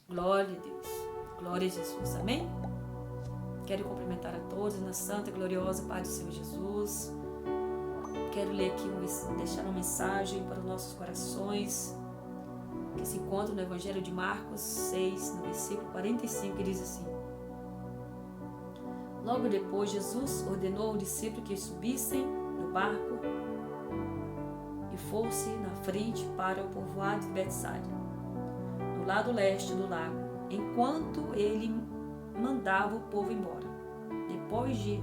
Glória a Deus. Glória a Jesus. Amém? Quero cumprimentar a todos na santa e gloriosa paz do Senhor Jesus. Quero ler aqui, deixar uma mensagem para os nossos corações, que se encontra no Evangelho de Marcos 6, no versículo 45, que diz assim: Logo depois, Jesus ordenou ao discípulo que subissem no barco e fosse na frente para o povoado de Betsaida, no lado leste do lago, enquanto ele mandava o povo embora. Depois de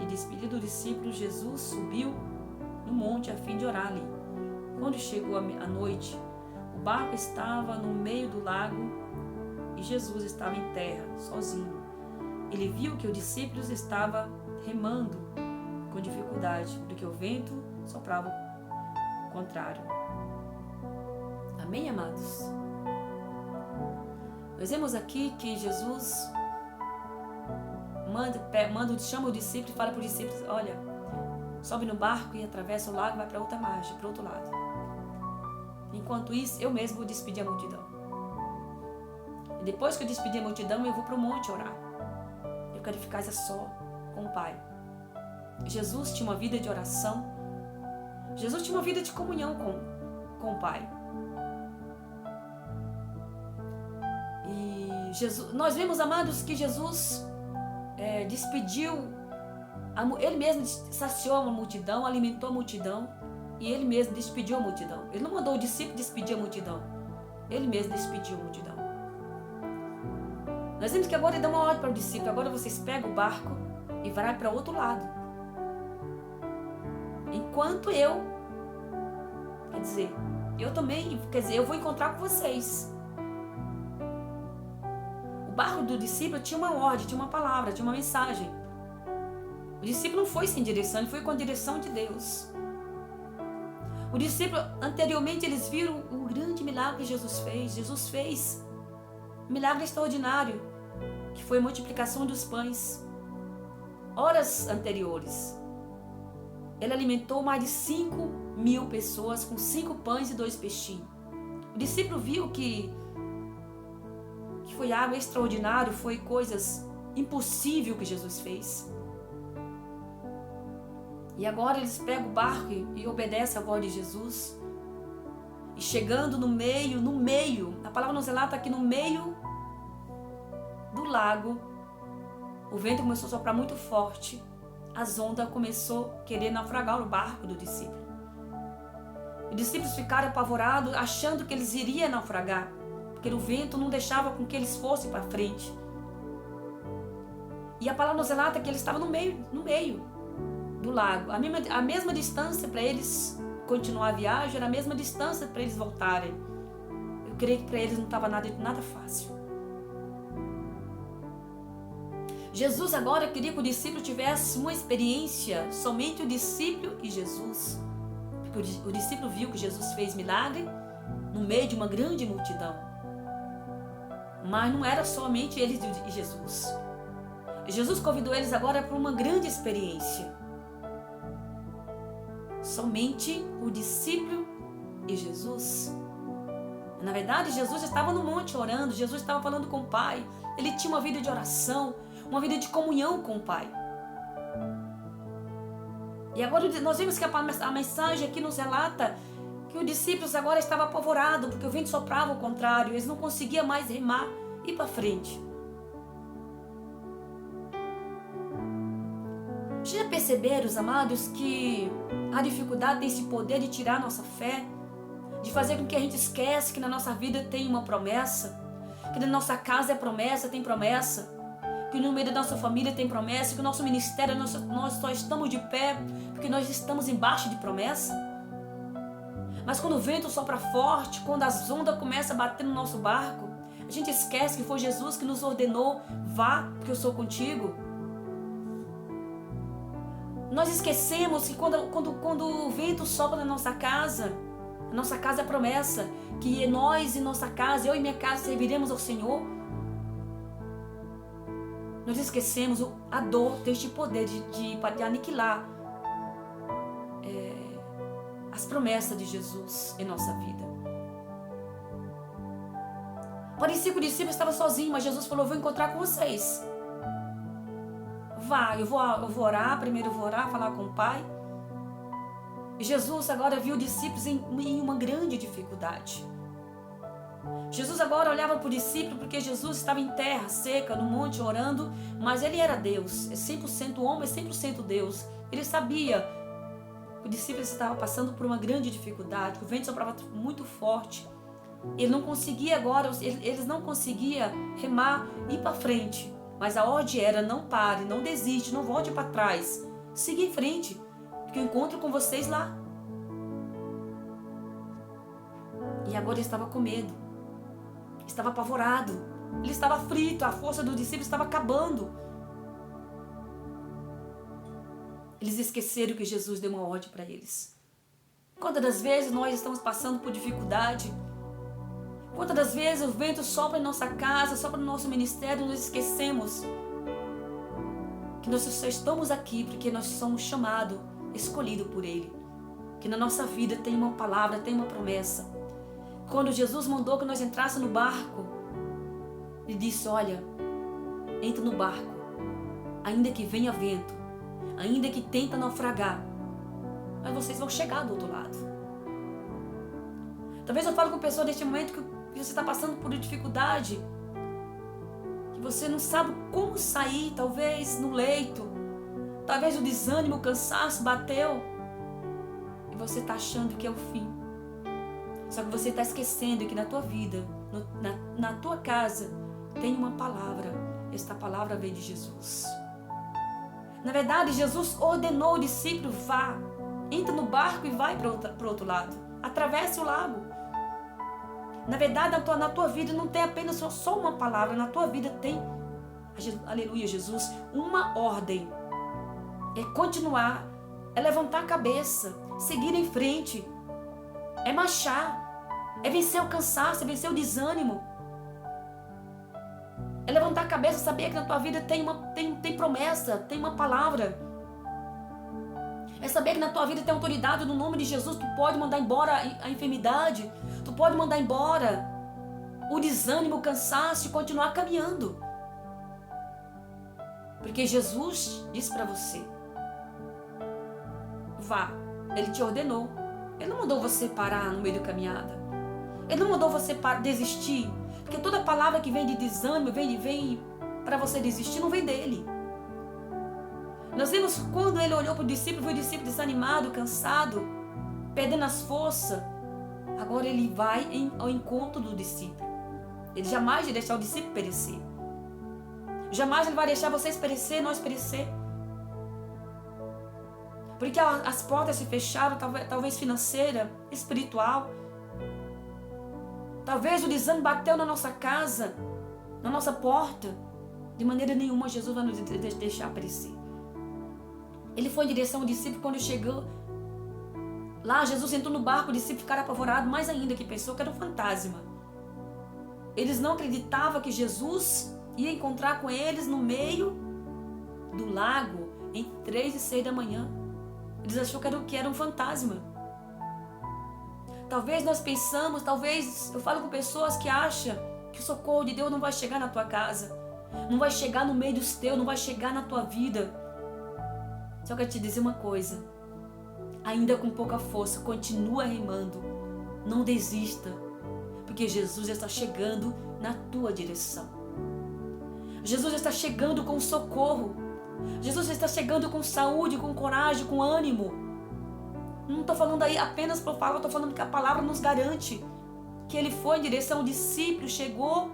despedir do discípulo, Jesus subiu no monte a fim de orar ali. Quando chegou a noite, o barco estava no meio do lago e Jesus estava em terra, sozinho. Ele viu que os discípulos estavam remando com dificuldade, porque o vento soprava o contrário. Amém, amados? Nós vemos aqui que Jesus chama o discípulo e fala para os discípulos: olha, sobe no barco e atravessa o lago e vai para outra margem, para o outro lado. Enquanto isso, eu mesmo vou despedir a multidão. E depois que eu despedir a multidão, eu vou para o monte orar. Eu quero ficar só com o Pai. Jesus tinha uma vida de oração. Jesus tinha uma vida de comunhão com o Pai. E nós vemos, amados, que Jesus despediu, ele mesmo saciou a multidão, alimentou a multidão, e ele mesmo despediu a multidão. Ele não mandou o discípulo despedir a multidão, ele mesmo despediu a multidão. Nós vemos que agora ele dá uma ordem para o discípulo: agora vocês pegam o barco e vai para o outro lado, enquanto eu vou encontrar com vocês. O barco do discípulo tinha uma ordem, tinha uma palavra, tinha uma mensagem. O discípulo não foi sem direção, ele foi com a direção de Deus. O discípulo, anteriormente, eles viram o grande milagre que Jesus fez. Jesus fez um milagre extraordinário, que foi a multiplicação dos pães. Horas anteriores, ele alimentou mais de 5.000 pessoas com 5 pães e 2 peixinhos. O discípulo viu que foi algo extraordinário, foi coisas impossíveis que Jesus fez. E agora eles pegam o barco e obedecem a voz de Jesus. E chegando no meio, a palavra nos relata que no meio do lago, o vento começou a soprar muito forte. As ondas começaram a querer naufragar o barco do discípulo. Os discípulos ficaram apavorados, achando que eles iriam naufragar, porque o vento não deixava com que eles fossem para frente. E a palavra nos relata que eles estavam no meio do lago. A mesma distância para eles continuar a viagem, era a mesma distância para eles voltarem. Eu creio que para eles não estava nada fácil. Jesus agora queria que o discípulo tivesse uma experiência, somente o discípulo e Jesus. Porque o discípulo viu que Jesus fez milagre no meio de uma grande multidão. Mas não era somente eles e Jesus. Jesus convidou eles agora para uma grande experiência. Somente o discípulo e Jesus. Na verdade, Jesus estava no monte orando, Jesus estava falando com o Pai. Ele tinha uma vida de oração, uma vida de comunhão com o Pai. E agora nós vemos que a mensagem aqui nos relata que os discípulos agora estavam apavorados, porque o vento soprava ao contrário, eles não conseguiam mais remar e ir para frente. Já perceberam, os amados, que a dificuldade tem esse poder de tirar nossa fé, de fazer com que a gente esqueça que na nossa vida tem uma promessa, que na nossa casa é promessa, tem promessa, que no meio da nossa família tem promessa, que o nosso ministério, nós só estamos de pé porque nós estamos embaixo de promessa. Mas quando o vento sopra forte, quando as ondas começam a bater no nosso barco, a gente esquece que foi Jesus que nos ordenou: vá, porque eu sou contigo. Nós esquecemos que quando o vento sopra na nossa casa, a nossa casa é promessa, que nós e nossa casa, eu e minha casa, serviremos ao Senhor. Nós esquecemos a dor deste poder de aniquilar as promessas de Jesus em nossa vida. Parecia que o discípulo estava sozinho, mas Jesus falou: eu vou encontrar com vocês. Vá, eu vou orar, primeiro eu vou orar, falar com o Pai. E Jesus agora viu os discípulos em uma grande dificuldade. Jesus agora olhava para o discípulo porque Jesus estava em terra seca, no monte, orando, mas ele era Deus, é 100% homem, 100% Deus. Ele sabia que o discípulo estava passando por uma grande dificuldade, que o vento soprava muito forte. Ele não conseguia agora, eles não conseguiam remar e ir para frente. Mas a ordem era: não pare, não desiste, não volte para trás. Siga em frente, porque eu encontro com vocês lá. E agora ele estava com medo. Estava apavorado. Ele estava aflito, a força do discípulo estava acabando. Eles esqueceram que Jesus deu uma ordem para eles. Quantas das vezes nós estamos passando por dificuldade? Quantas das vezes o vento sopra em nossa casa, sopra no nosso ministério, e nós esquecemos que nós só estamos aqui porque nós somos chamados, escolhidos por Ele. Que na nossa vida tem uma palavra, tem uma promessa. Quando Jesus mandou que nós entrássemos no barco, Ele disse: olha, entra no barco, ainda que venha vento, ainda que tenta naufragar, mas vocês vão chegar do outro lado. Talvez eu fale com pessoas neste momento que você está passando por dificuldade, que você não sabe como sair, talvez no leito, talvez o desânimo, o cansaço bateu, e você está achando que é o fim. Só que você está esquecendo que na tua vida, na tua casa, tem uma palavra. Esta palavra vem de Jesus. Na verdade, Jesus ordenou o discípulo: vá, entra no barco e vai para o outro lado. Atravesse o lago. Na verdade, na tua vida não tem apenas só uma palavra. Na tua vida tem, aleluia, Jesus, uma ordem. É continuar, é levantar a cabeça, seguir em frente, é marchar, é vencer o cansaço, é vencer o desânimo. É levantar a cabeça, saber que na tua vida tem promessa, tem uma palavra. É saber que na tua vida tem autoridade no nome de Jesus. Tu pode mandar embora a enfermidade, tu pode mandar embora o desânimo, o cansaço e continuar caminhando. Porque Jesus disse para você: vá, Ele te ordenou. Ele não mandou você parar no meio da caminhada. Ele não mandou você desistir. Porque toda palavra que vem de desânimo, vem para você desistir, não vem dele. Nós vimos quando ele olhou para o discípulo, viu o discípulo desanimado, cansado, perdendo as forças. Agora ele vai ao encontro do discípulo. Ele jamais vai deixar o discípulo perecer. Jamais ele vai deixar vocês perecer, nós perecer. Porque as portas se fecharam, talvez financeira, espiritual. Talvez o desânimo bateu na nossa casa, na nossa porta. De maneira nenhuma Jesus vai nos deixar perecer. Ele foi em direção ao discípulo. Quando chegou lá, Jesus entrou no barco, o discípulo ficaram apavorado mais ainda, que pensou que era um fantasma. Eles não acreditavam que Jesus ia encontrar com eles no meio do lago, em 3:06 da manhã. Eles acharam que era um fantasma. Talvez nós pensamos, talvez eu falo com pessoas que acham que o socorro de Deus não vai chegar na tua casa, não vai chegar no meio dos teus, não vai chegar na tua vida. Só quero te dizer uma coisa: ainda com pouca força, continua remando, não desista, porque Jesus está chegando na tua direção. Jesus está chegando com socorro. Jesus está chegando com saúde, com coragem, com ânimo. Não estou falando aí apenas por falar, estou falando que a palavra nos garante que ele foi em direção ao discípulo, chegou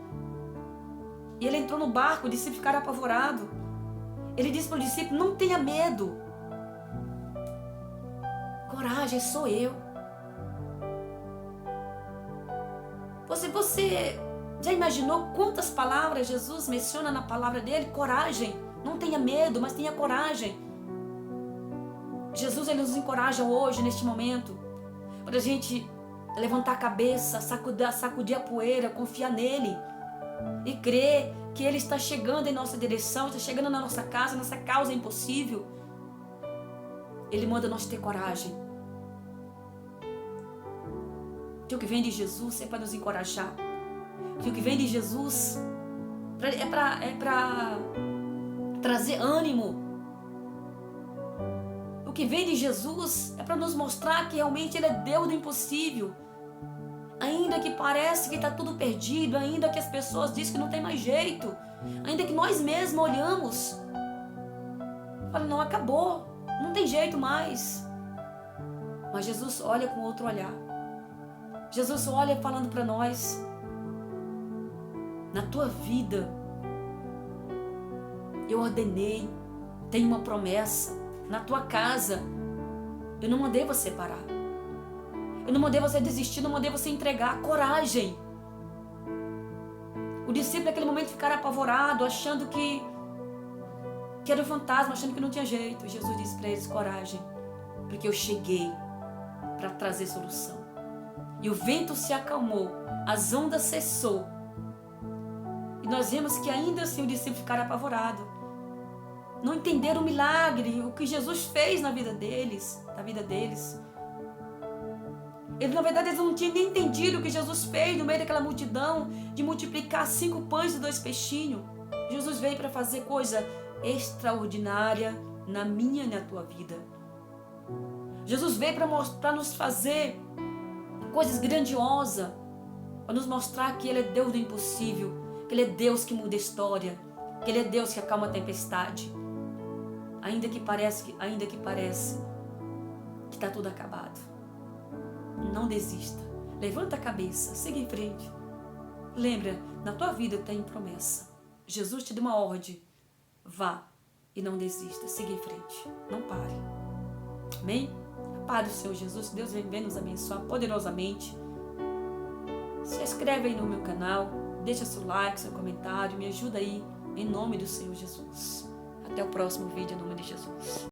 e ele entrou no barco, o discípulo ficaram apavorado. Ele disse para o discípulo: não tenha medo. Coragem, sou eu. Você já imaginou quantas palavras Jesus menciona na palavra dele? Coragem. Não tenha medo, mas tenha coragem. Jesus, ele nos encoraja hoje, neste momento, para a gente levantar a cabeça, sacudir a poeira, confiar nele e crer que ele está chegando em nossa direção, está chegando na nossa casa, nossa causa é impossível. Ele manda nós ter coragem. O que vem de Jesus é para nos encorajar. que o que vem de Jesus é para trazer ânimo. O que vem de Jesus é para nos mostrar que realmente Ele é Deus do impossível. Ainda que pareça que está tudo perdido, ainda que as pessoas dizem que não tem mais jeito, ainda que nós mesmos olhamos, fala, não, acabou, não tem jeito mais. Mas Jesus olha com outro olhar. Jesus olha falando para nós, na tua vida, eu ordenei, tem uma promessa. Na tua casa, eu não mandei você parar. Eu não mandei você desistir, não mandei você entregar. Coragem. O discípulo naquele momento ficara apavorado, achando que era um fantasma, achando que não tinha jeito. Jesus disse para eles, coragem, porque eu cheguei para trazer solução. E o vento se acalmou, as ondas cessou. E nós vemos que ainda assim o discípulo ficara apavorado. Não entenderam o milagre, o que Jesus fez na vida deles, Eles, na verdade, eles não tinham nem entendido o que Jesus fez no meio daquela multidão, de multiplicar 5 pães e 2 peixinhos. Jesus veio para fazer coisa extraordinária na minha e na tua vida. Jesus veio para nos fazer coisas grandiosas, para nos mostrar que Ele é Deus do impossível, que Ele é Deus que muda a história, que Ele é Deus que acalma a tempestade. Ainda que pareça que está tudo acabado. Não desista. Levanta a cabeça, siga em frente. Lembra, na tua vida tem promessa. Jesus te deu uma ordem. Vá e não desista. Siga em frente. Não pare. Amém? A paz do Senhor Jesus. Deus vem nos abençoar poderosamente. Se inscreve aí no meu canal. Deixa seu like, seu comentário. Me ajuda aí. Em nome do Senhor Jesus. Até o próximo vídeo, em nome de Jesus.